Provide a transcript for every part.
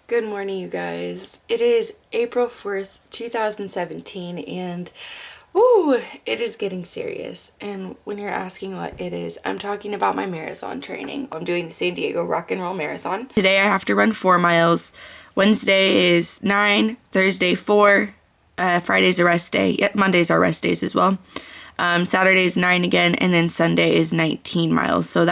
Good morning, you guys. It is April 4th, 2017, and ooh, it is getting serious. And when you're asking what it is, I'm talking about my marathon training. I'm doing the San Diego Rock and Roll Marathon. Today I have to run 4 miles. Wednesday is 9, Thursday 4, Friday's a rest day. Yep, Mondays are rest days as well. Saturday is 9 again, and then Sunday is 19 miles. So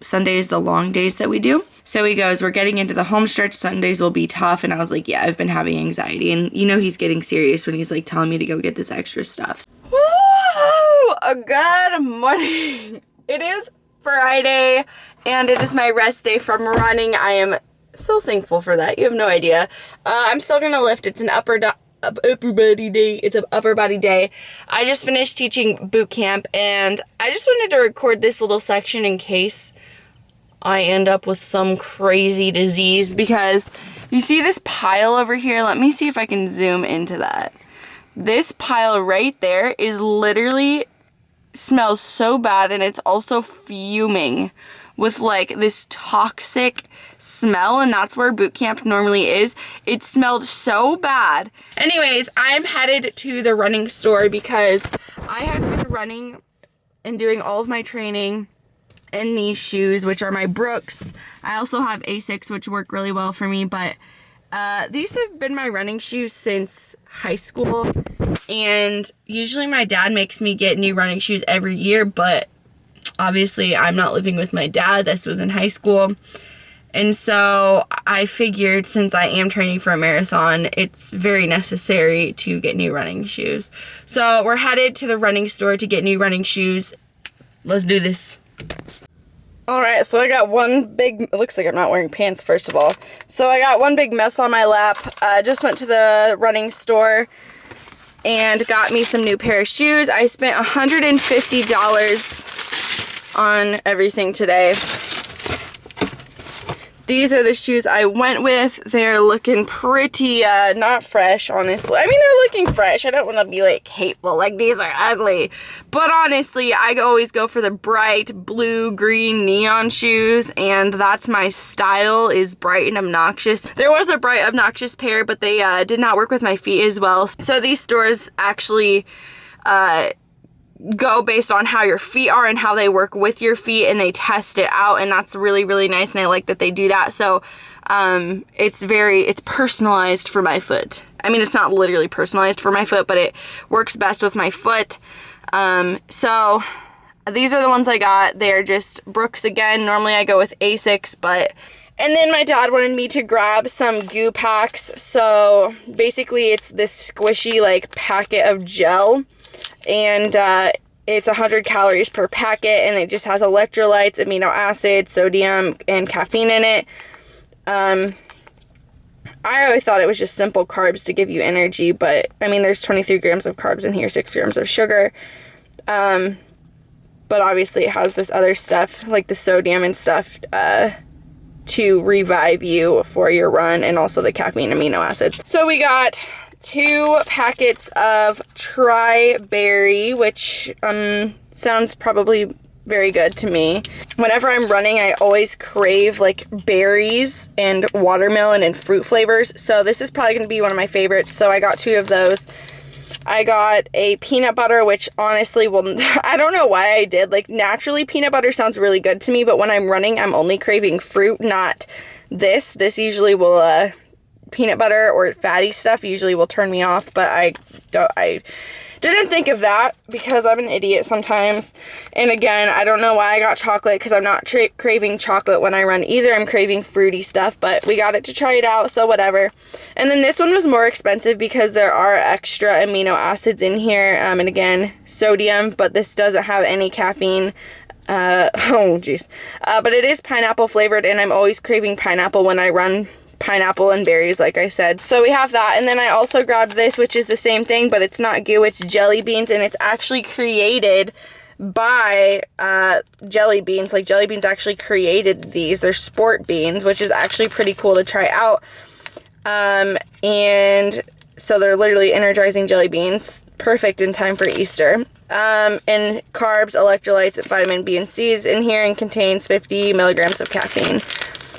Sunday is the long days that we do. So he goes, we're getting into the home stretch. Sundays will be tough. And I was like, yeah, I've been having anxiety. And you know he's getting serious when he's like telling me to go get this extra stuff. Woo! Good morning. It is Friday and it is my rest day from running. I am so thankful for that. You have no idea. I'm still going to lift. It's an upper body day. It's an upper body day. I just finished teaching boot camp and I just wanted to record this little section in case I end up with some crazy disease, because you see this pile over here? Let me see if I can zoom into that. This pile right there is literally smells so bad, and it's also fuming with like this toxic smell, and that's where boot camp normally is. It smelled so bad. Anyways, I'm headed to the running store because I have been running and doing all of my training in these shoes, which are my Brooks. I also have Asics, which work really well for me, but these have been my running shoes since high school, and usually my dad makes me get new running shoes every year, but obviously I'm not living with my dad. This was in high school, and so I figured since I am training for a marathon, it's very necessary to get new running shoes. So we're headed to the running store to get new running shoes. Let's do this. Alright, so I got it looks like I'm not wearing pants, first of all. So I got one big mess on my lap. I just went to the running store and got me some new pair of shoes. I spent $150 on everything today. These are the shoes I went with. They're looking pretty, not fresh, honestly. I mean, they're looking fresh. I don't want to be, like, hateful. Like, these are ugly. But honestly, I always go for the bright blue, green, neon shoes. And that's my style, is bright and obnoxious. There was a bright, obnoxious pair, but they did not work with my feet as well. So these stores actually go based on how your feet are and how they work with your feet, and they test it out, and that's really, really nice, and I like that they do that. So it's personalized for my foot. I mean, it's not literally personalized for my foot, but it works best with my foot. So these are the ones I got. They're just Brooks again. Normally I go with Asics, and then my dad wanted me to grab some goo packs. So basically it's this squishy like packet of gel, and it's 100 calories per packet, and it just has electrolytes, amino acids, sodium, and caffeine in it. I always thought it was just simple carbs to give you energy, but I mean, there's 23 grams of carbs in here, 6 grams of sugar. But obviously it has this other stuff, like the sodium and stuff, to revive you for your run, and also the caffeine, amino acids. So we got 2 packets of Tri-Berry, which sounds probably very good to me. Whenever I'm running, I always crave like berries and watermelon and fruit flavors, so this is probably going to be one of my favorites. So I got 2 of those. I got a peanut butter, which honestly I don't know why I did. Like, naturally peanut butter sounds really good to me, but when I'm running, I'm only craving fruit, not this. This usually will peanut butter or fatty stuff usually will turn me off, but I didn't think of that because I'm an idiot sometimes. And again, I don't know why I got chocolate, because I'm not craving chocolate when I run either. I'm craving fruity stuff, but we got it to try it out, so whatever. And then this one was more expensive because there are extra amino acids in here, and again, sodium, but this doesn't have any caffeine. Oh geez. But it is pineapple flavored, and I'm always craving pineapple when I run. Pineapple and berries, like I said. So we have that, and then I also grabbed this, which is the same thing, but it's not goo, it's jelly beans, and it's actually created by Jelly Beans. Like, Jelly Beans actually created these. They're sport beans, which is actually pretty cool to try out. And so they're literally energizing jelly beans, perfect in time for Easter. And carbs, electrolytes, vitamin B and C is in here, and contains 50 milligrams of caffeine.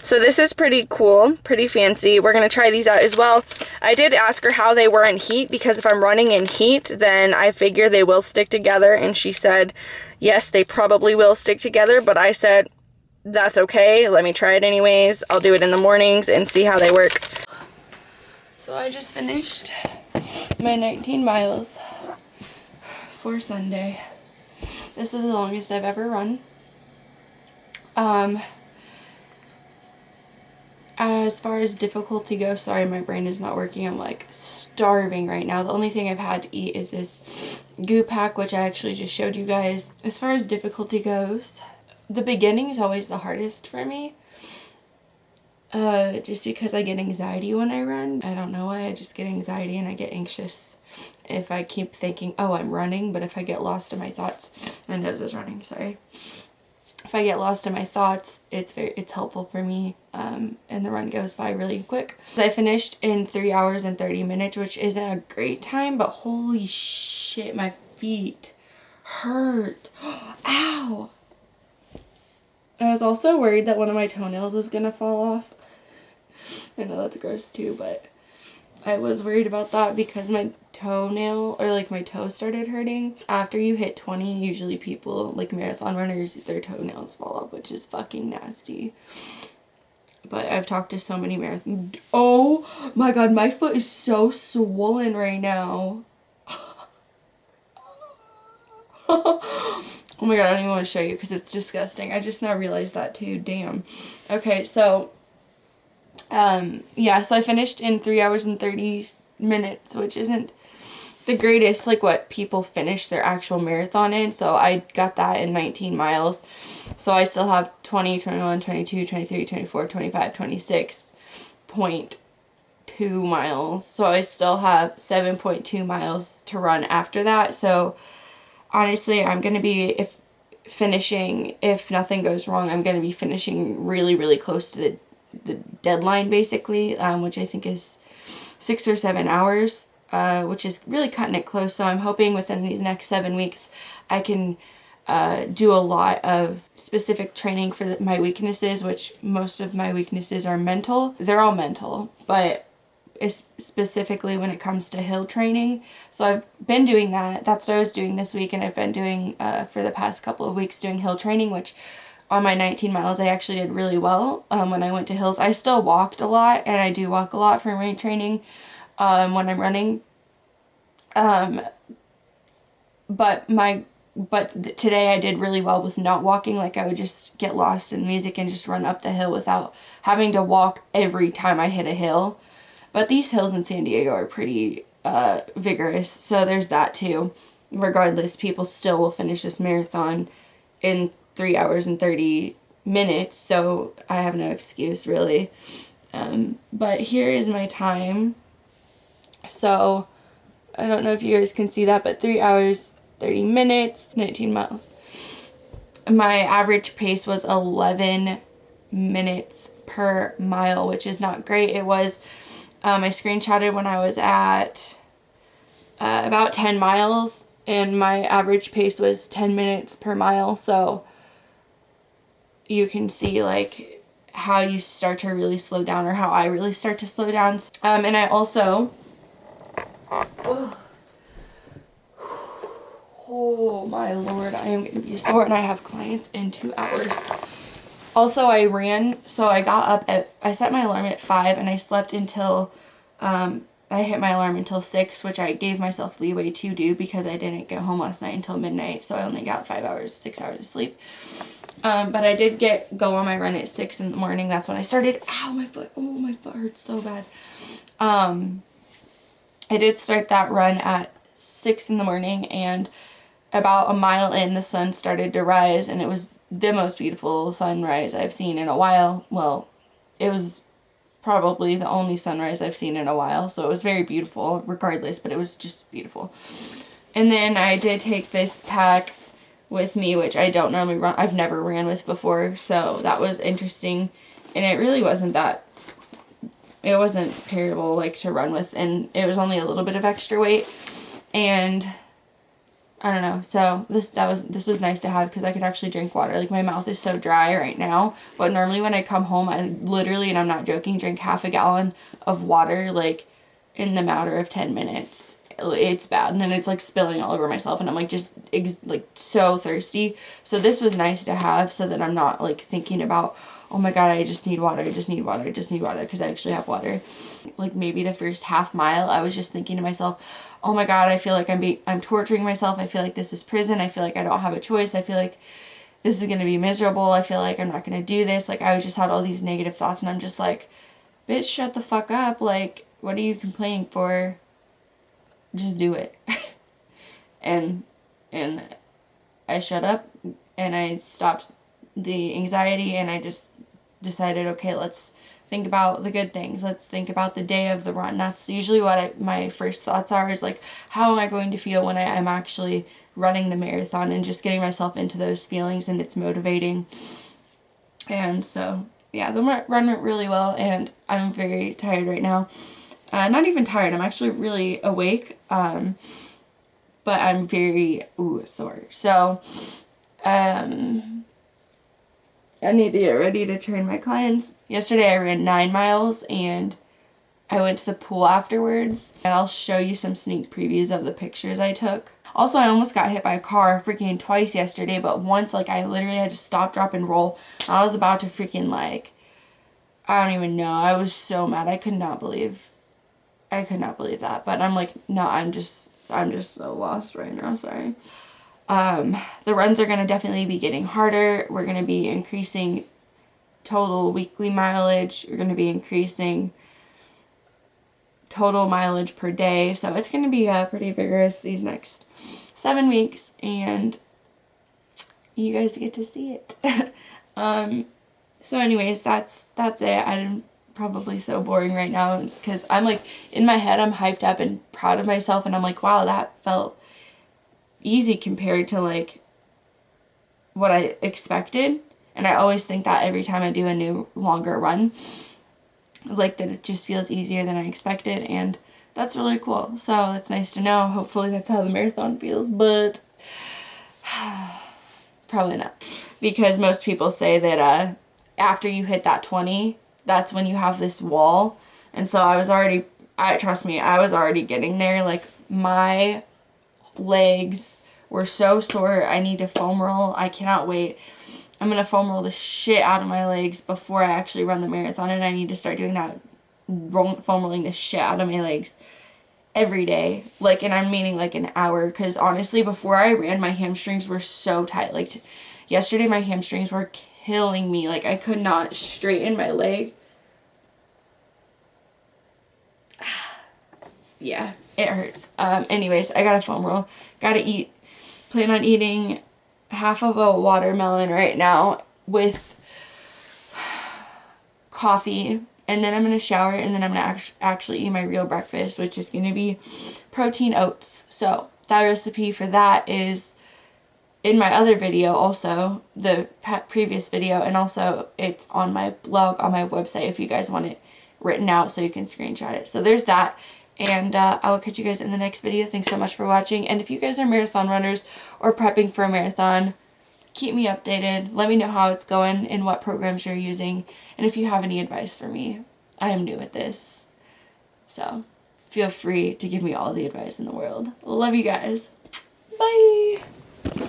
So this is pretty cool, pretty fancy. We're going to try these out as well. I did ask her how they were in heat, because if I'm running in heat, then I figure they will stick together. And she said, yes, they probably will stick together. But I said, that's okay. Let me try it anyways. I'll do it in the mornings and see how they work. So I just finished my 19 miles for Sunday. This is the longest I've ever run. As far as difficulty goes, sorry, my brain is not working. I'm like starving right now. The only thing I've had to eat is this goo pack, which I actually just showed you guys. As far as difficulty goes, the beginning is always the hardest for me. Just because I get anxiety when I run. I don't know why, I just get anxiety and I get anxious if I keep thinking, oh, I'm running. But if I get lost in my thoughts, my nose is running, sorry. If I get lost in my thoughts, it's helpful for me, and the run goes by really quick. So I finished in 3 hours and 30 minutes, which isn't a great time, but holy shit, my feet hurt. Ow! I was also worried that one of my toenails was gonna fall off. I know that's gross too, but I was worried about that because my toenail, or like my toe, started hurting. After you hit 20, usually people, like marathon runners, their toenails fall off, which is fucking nasty. But I've talked to so many marathon. Oh my god, my foot is so swollen right now. Oh my god, I don't even want to show you because it's disgusting. I just now realized that too. Damn. Okay, so yeah, so I finished in 3 hours and 30 minutes, which isn't the greatest, like what people finish their actual marathon in. So I got that in 19 miles. So I still have 20, 21, 22, 23, 24, 25, 26.2 miles. So I still have 7.2 miles to run after that. So honestly, I'm going to be, if nothing goes wrong, I'm going to be finishing really, really close to the deadline, basically, which I think is 6 or 7 hours, which is really cutting it close. So I'm hoping within these next 7 weeks I can do a lot of specific training for my weaknesses, which most of my weaknesses are mental. They're all mental, but specifically when it comes to hill training. So I've been doing that. That's what I was doing this week, and I've been doing for the past couple of weeks doing hill training, which on my 19 miles, I actually did really well when I went to hills. I still walked a lot, and I do walk a lot for my training when I'm running. But today I did really well with not walking. Like, I would just get lost in music and just run up the hill without having to walk every time I hit a hill. But these hills in San Diego are pretty vigorous, so there's that too. Regardless, people still will finish this marathon in 3 hours and 30 minutes, so I have no excuse, really. But here is my time. So I don't know if you guys can see that, but 3 hours, 30 minutes, 19 miles. My average pace was 11 minutes per mile, which is not great. It was, I screenshotted when I was at about 10 miles, and my average pace was 10 minutes per mile, so you can see like how you start to really slow down, or how I really start to slow down. And I also, oh my lord, I am gonna be sore, and I have clients in 2 hours. Also, I ran, so I got up I set my alarm at 5, and I slept until, I hit my alarm until 6, which I gave myself leeway to do because I didn't get home last night until midnight, so I only got 5 hours, 6 hours of sleep. But I did go on my run at 6 in the morning. That's when I started. Ow, my foot. Oh, my foot hurts so bad. I did start that run at 6 in the morning, and about a mile in, the sun started to rise, and it was the most beautiful sunrise I've seen in a while. Well, it was probably the only sunrise I've seen in a while, so it was very beautiful regardless, but it was just beautiful. And then I did take this pack with me, which I don't normally run. I've never ran with before, so that was interesting, and it really wasn't terrible like to run with, and it was only a little bit of extra weight. And I don't know. So this was nice to have because I could actually drink water. Like my mouth is so dry right now, but normally when I come home, I literally, and I'm not joking, drink half a gallon of water like in the matter of 10 minutes. It's bad, and then it's like spilling all over myself, and I'm like just like so thirsty. So this was nice to have so that I'm not like thinking about, oh my god, I just need water, I just need water, I just need water, because I actually have water. Like maybe the first half mile, I was just thinking to myself, oh my god, I feel like I'm torturing myself. I feel like this is prison. I feel like I don't have a choice. I feel like this is going to be miserable. I feel like I'm not going to do this. Like I was just had all these negative thoughts, and I'm just like, bitch, shut the fuck up. Like, what are you complaining for? Just do it. and I shut up, and I stopped the anxiety, and I just decided, okay, let's think about the good things. Let's think about the day of the run. That's usually what my first thoughts are, is like, how am I going to feel when I'm actually running the marathon, and just getting myself into those feelings, and it's motivating. And so, yeah, the run went really well, and I'm very tired right now. Not even tired, I'm actually really awake, but I'm very, sore. So, I need to get ready to train my clients. Yesterday I ran 9 miles, and I went to the pool afterwards, and I'll show you some sneak previews of the pictures I took. Also, I almost got hit by a car freaking twice yesterday, but once, like, I literally had to stop, drop, and roll. I was about to freaking, like, I don't even know. I was so mad. I could not believe that. But I'm like, no, I'm just so lost right now. Sorry. The runs are going to definitely be getting harder. We're going to be increasing total weekly mileage. We're going to be increasing total mileage per day. So it's going to be pretty vigorous these next 7 weeks, and you guys get to see it. So anyways, that's it. I'm probably so boring right now because I'm like, in my head, I'm hyped up and proud of myself, and I'm like, wow, that felt easy compared to like what I expected. And I always think that every time I do a new longer run, like that it just feels easier than I expected, and that's really cool. So that's nice to know. Hopefully that's how the marathon feels, but probably not, because most people say that after you hit that 20, that's when you have this wall. And so trust me, I was already getting there. Like my legs were so sore. I need to foam roll. I cannot wait. I'm going to foam roll the shit out of my legs before I actually run the marathon, and I need to start doing that, foam rolling the shit out of my legs every day. Like, and I'm meaning like an hour, because honestly, before I ran, my hamstrings were so tight. Like yesterday, my hamstrings were killing me. Like I could not straighten my leg. Yeah, it hurts. Anyways, I got a foam roll. Gotta eat. Plan on eating half of a watermelon right now with coffee, and then I'm going to shower, and then I'm going to actually eat my real breakfast, which is going to be protein oats. So that recipe for that is in my other video, also the previous video, and also it's on my blog on my website if you guys want it written out so you can screenshot it. So there's that. And I will catch you guys in the next video. Thanks so much for watching. And if you guys are marathon runners or prepping for a marathon, keep me updated. Let me know how it's going and what programs you're using. And if you have any advice for me, I am new at this. So feel free to give me all the advice in the world. Love you guys. Bye.